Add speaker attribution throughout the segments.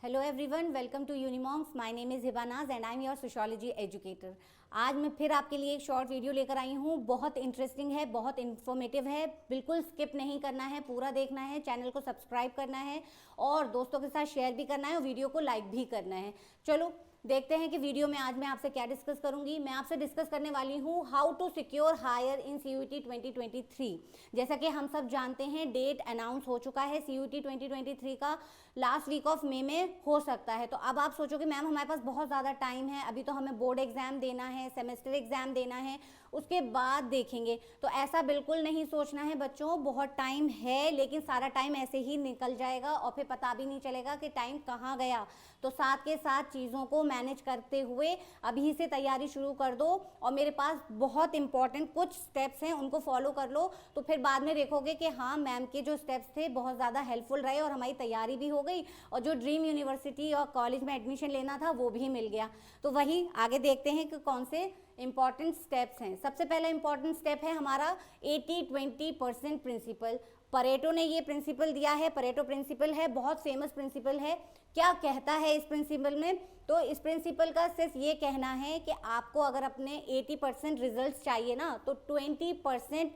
Speaker 1: Hello everyone, welcome to Unimonks. My name is Hibanaz and I am your sociology educator. आज मैं फिर आपके लिए एक शॉर्ट वीडियो लेकर आई हूँ। बहुत इंटरेस्टिंग है, बहुत इन्फॉर्मेटिव है, बिल्कुल स्किप नहीं करना है, पूरा देखना है, चैनल को सब्सक्राइब करना है और दोस्तों के साथ शेयर भी करना है और वीडियो को लाइक भी करना है। चलो देखते हैं कि वीडियो में आज मैं आपसे क्या डिस्कस करूंगी। मैं आपसे डिस्कस करने वाली हूँ how to secure higher in CUET 2023। जैसा कि हम सब जानते हैं, डेट अनाउंस हो चुका है CUET 2023 का। लास्ट वीक ऑफ मई में हो सकता है। तो अब आप सोचोगे मैम हमारे पास बहुत ज़्यादा टाइम है, अभी तो हमें बोर्ड एग्जाम देना है, सेमेस्टर एग्जाम देना है, उसके बाद देखेंगे। तो ऐसा बिल्कुल नहीं सोचना है बच्चों, बहुत टाइम है, लेकिन सारा टाइम ऐसे ही निकल जाएगा और फिर पता भी नहीं चलेगा कि टाइम कहाँ गया। तो साथ के साथ चीज़ों को मैनेज करते हुए अभी से तैयारी शुरू कर दो। और मेरे पास बहुत इंपॉर्टेंट कुछ स्टेप्स हैं, उनको फॉलो कर लो। तो फिर बाद में देखोगे कि हाँ, मैम के जो स्टेप्स थे बहुत ज़्यादा हेल्पफुल रहे और हमारी तैयारी भी हो गई और जो ड्रीम यूनिवर्सिटी और कॉलेज में एडमिशन लेना था वो भी मिल गया। तो वही आगे देखते हैं कि कौन से इंपॉर्टेंट स्टेप्स हैं। सबसे पहला इंपॉर्टेंट स्टेप है हमारा 80-20% प्रिंसिपल। परेटो ने ये प्रिंसिपल दिया है, परेटो प्रिंसिपल है, बहुत फेमस प्रिंसिपल है। क्या कहता है इस प्रिंसिपल में? तो इस प्रिंसिपल का सिर्फ ये कहना है कि आपको अगर अपने 80% रिजल्ट चाहिए ना, तो 20%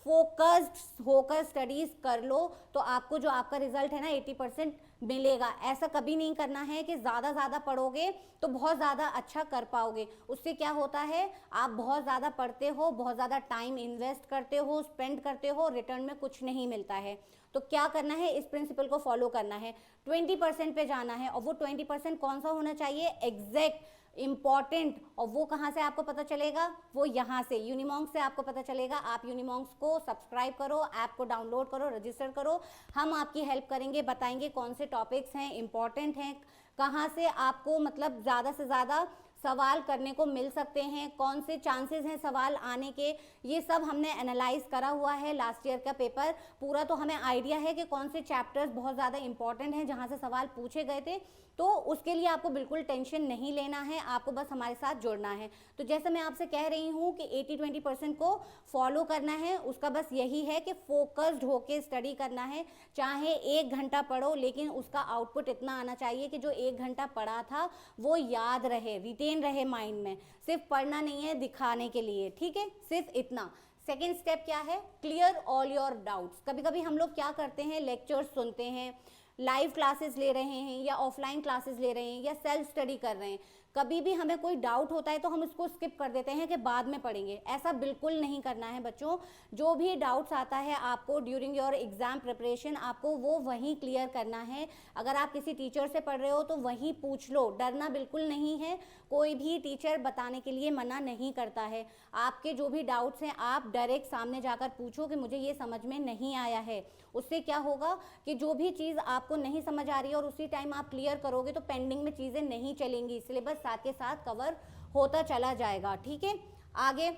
Speaker 1: फोकस्ड होकर स्टडीज कर लो, तो आपको जो आपका रिजल्ट है ना 80% मिलेगा। ऐसा कभी नहीं करना है कि ज़्यादा पढ़ोगे तो बहुत ज़्यादा अच्छा कर पाओगे। उससे क्या होता है, आप बहुत ज़्यादा पढ़ते हो, बहुत ज़्यादा टाइम इन्वेस्ट करते हो, स्पेंड करते हो, रिटर्न में कुछ नहीं मिलता है। तो क्या करना है, इस प्रिंसिपल को फॉलो करना है, 20% पे जाना है। और वो 20% कौन सा होना चाहिए? Exact, important. और वो कहाँ से आपको पता चलेगा? वो यहाँ से यूनिमॉन्क्स से आपको पता चलेगा। आप यूनिमॉन्क्स को सब्सक्राइब करो, ऐप को डाउनलोड करो, रजिस्टर करो। हम आपकी हेल्प करेंगे, बताएंगे कौन से टॉपिक्स हैं, इंपॉर्टेंट हैं, कहाँ से आपको मतलब ज़्यादा से ज़्यादा सवाल करने को मिल सकते हैं, कौन से चांसेस हैं सवाल आने के। ये सब हमने एनालाइज करा हुआ है, लास्ट ईयर का पेपर पूरा। तो हमें आइडिया है कि कौन से चैप्टर्स बहुत ज़्यादा इंपॉर्टेंट हैं, जहाँ से सवाल पूछे गए थे। तो उसके लिए आपको बिल्कुल टेंशन नहीं लेना है, आपको बस हमारे साथ जुड़ना है। तो जैसे मैं आपसे कह रही हूँ कि 80-20% को फॉलो करना है, उसका बस यही है कि फोकस्ड होके स्टडी करना है। चाहे 1 घंटा पढ़ो, लेकिन उसका आउटपुट इतना आना चाहिए कि जो 1 घंटा पढ़ा था वो याद रहे, रिटेन रहे माइंड में। सिर्फ पढ़ना नहीं है दिखाने के लिए, ठीक है, सिर्फ इतना। सेकेंड स्टेप क्या है? Clear all your doubts. कभी कभी हम लोग क्या करते हैं, लेक्चर्स सुनते हैं, लाइव क्लासेस ले रहे हैं या ऑफलाइन क्लासेस ले रहे हैं या सेल्फ स्टडी कर रहे हैं, कभी भी हमें कोई डाउट होता है तो हम उसको स्किप कर देते हैं कि बाद में पढ़ेंगे। ऐसा बिल्कुल नहीं करना है बच्चों। जो भी डाउट्स आता है आपको ड्यूरिंग योर एग्जाम प्रिपरेशन, आपको वो वहीं क्लियर करना है। अगर आप किसी टीचर से पढ़ रहे हो तो वहीं पूछ लो, डरना बिल्कुल नहीं है। कोई भी टीचर बताने के लिए मना नहीं करता है। आपके जो भी डाउट्स हैं आप डायरेक्ट सामने जाकर पूछो कि मुझे ये समझ में नहीं आया है। उससे क्या होगा कि जो भी चीज़ आपको नहीं समझ आ रही है और उसी टाइम आप क्लियर करोगे तो पेंडिंग में चीज़ें नहीं चलेंगी, सिलेबस साथ के साथ कवर होता चला जाएगा, ठीक है। आगे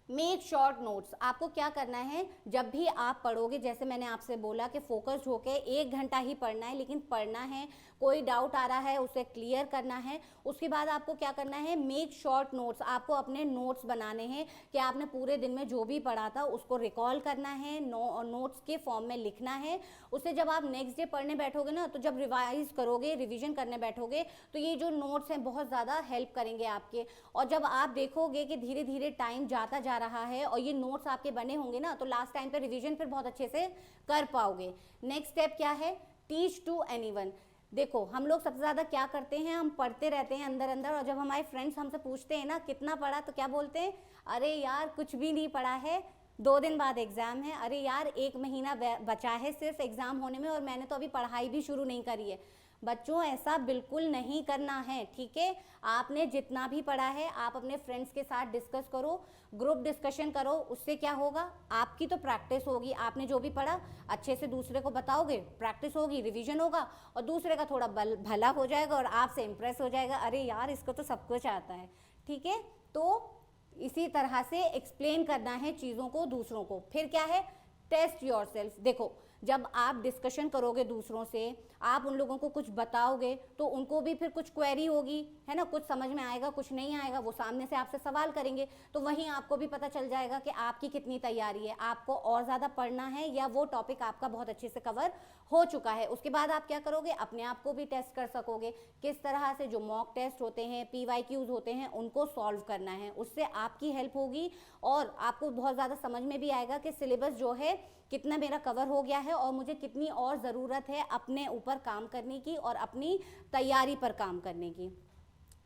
Speaker 1: मेक शॉर्ट नोट्स। आपको क्या करना है, जब भी आप पढ़ोगे, जैसे मैंने आपसे बोला कि फोकस्ड होकर 1 घंटा ही पढ़ना है, लेकिन पढ़ना है, कोई डाउट आ रहा है उसे क्लियर करना है। उसके बाद आपको क्या करना है, मेक शॉर्ट नोट्स। आपको अपने नोट्स बनाने हैं कि आपने पूरे दिन में जो भी पढ़ा था उसको रिकॉल करना है, नोट्स के फॉर्म में लिखना है। उसे जब आप नेक्स्ट डे पढ़ने बैठोगे ना, तो जब रिवाइज करोगे, रिविजन करने बैठोगे, तो ये जो नोट्स हैं बहुत ज़्यादा हेल्प करेंगे आपके। और जब आप देखोगे कि धीरे धीरे टाइम जाता जा रहा है और ये नोट्स आपके बने होंगे ना, तो लास्ट टाइम पे रिवीजन फिर बहुत अच्छे से कर पाओगे। नेक्स्ट स्टेप क्या है? Teach to anyone. देखो हम लोग सबसे ज़्यादा क्या करते हैं, हम पढ़ते रहते हैं अंदर अंदर, और जब हमारे फ्रेंड्स हमसे पूछते हैं ना कितना पढ़ा, तो क्या बोलते हैं? अरे यार कुछ भी नहीं पढ़ा है, 2 दिन बाद एग्ज़ाम है। अरे यार 1 महीना बचा है सिर्फ एग्ज़ाम होने में और मैंने तो अभी पढ़ाई भी शुरू नहीं करी है। बच्चों ऐसा बिल्कुल नहीं करना है, ठीक है। आपने जितना भी पढ़ा है आप अपने फ्रेंड्स के साथ डिस्कस करो, ग्रुप डिस्कशन करो। उससे क्या होगा, आपकी तो प्रैक्टिस होगी, आपने जो भी पढ़ा अच्छे से दूसरे को बताओगे, प्रैक्टिस होगी, रिवीजन होगा और दूसरे का थोड़ा भला हो जाएगा और आपसे इम्प्रेस हो जाएगा, अरे यार इसको तो सब कुछ आता है, ठीक है। तो इसी तरह से एक्सप्लेन करना है चीज़ों को दूसरों को। फिर क्या है? Test yourself. देखो जब आप डिस्कशन करोगे दूसरों से, आप उन लोगों को कुछ बताओगे तो उनको भी फिर कुछ क्वेरी होगी, है ना, कुछ समझ में आएगा कुछ नहीं आएगा, वो सामने से आपसे सवाल करेंगे, तो वहीं आपको भी पता चल जाएगा कि आपकी कितनी तैयारी है, आपको और ज़्यादा पढ़ना है या वो टॉपिक आपका बहुत अच्छे से कवर हो चुका है, उसके बाद आप क्या करोगे, अपने आप को भी टेस्ट कर सकोगे। किस तरह से जो मॉक टेस्ट होते हैं, PYQs होते हैं, उनको सॉल्व करना है, उससे आपकी हेल्प होगी और आपको बहुत ज़्यादा समझ में भी आएगा कि सिलेबस जो है कितना मेरा कवर हो गया है और मुझे कितनी और ज़रूरत है अपने ऊपर काम करने की और अपनी तैयारी पर काम करने की।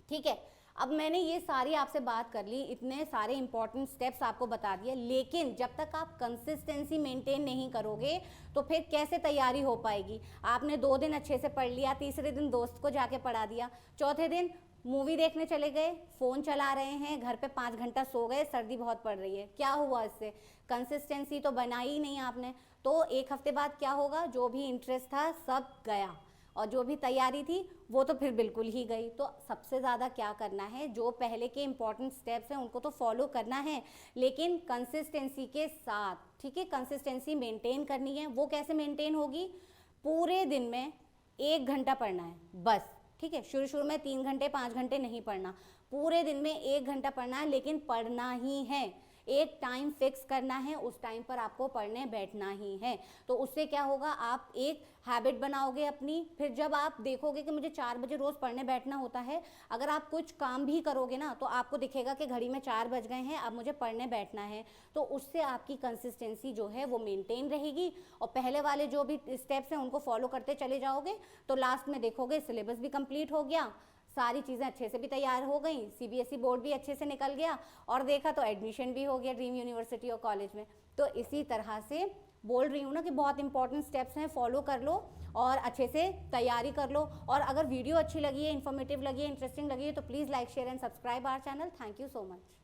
Speaker 1: ठीक है, अब मैंने ये सारी आपसे बात कर ली, इतने सारे इंपॉर्टेंट स्टेप्स आपको बता दिए, लेकिन जब तक आप कंसिस्टेंसी मेंटेन नहीं करोगे तो फिर कैसे तैयारी हो पाएगी। आपने 2 दिन अच्छे से पढ़ लिया, तीसरे दिन दोस्त को जाके पढ़ा दिया, चौथे दिन मूवी देखने चले गए, फ़ोन चला रहे हैं, घर पे 5 घंटा सो गए, सर्दी बहुत पड़ रही है, क्या हुआ इससे, कंसिस्टेंसी तो बनाई ही नहीं आपने। तो एक हफ्ते बाद क्या होगा, जो भी इंटरेस्ट था सब गया और जो भी तैयारी थी वो तो फिर बिल्कुल ही गई। तो सबसे ज़्यादा क्या करना है, जो पहले के इंपॉर्टेंट स्टेप्स हैं उनको तो फॉलो करना है, लेकिन कंसिस्टेंसी के साथ। ठीक है, कंसिस्टेंसी मेंटेन करनी है। वो कैसे मेंटेन होगी, पूरे दिन में 1 घंटा पढ़ना है बस। ठीक है, शुरू में 3 घंटे 5 घंटे नहीं पढ़ना, पूरे दिन में 1 घंटा पढ़ना है, लेकिन पढ़ना ही है। एक टाइम फिक्स करना है, उस टाइम पर आपको पढ़ने बैठना ही है। तो उससे क्या होगा, आप एक हैबिट बनाओगे अपनी। फिर जब आप देखोगे कि मुझे 4 बजे रोज़ पढ़ने बैठना होता है, अगर आप कुछ काम भी करोगे ना तो आपको दिखेगा कि घड़ी में 4 बज गए हैं, अब मुझे पढ़ने बैठना है। तो उससे आपकी कंसिस्टेंसी जो है वो मेंटेन रहेगी और पहले वाले जो भी स्टेप्स हैं उनको फॉलो करते चले जाओगे तो लास्ट में देखोगे सिलेबस भी कंप्लीट हो गया, सारी चीज़ें अच्छे से भी तैयार हो गई, CBSE बोर्ड भी अच्छे से निकल गया और देखा तो एडमिशन भी हो गया ड्रीम यूनिवर्सिटी और कॉलेज में। तो इसी तरह से बोल रही हूँ ना कि बहुत इंपॉर्टेंट स्टेप्स हैं, फॉलो कर लो और अच्छे से तैयारी कर लो। और अगर वीडियो अच्छी लगी है, इन्फॉर्मेटिव लगी है, इंटरेस्टिंग लगी है तो please like share and subscribe our channel. Thank you so much.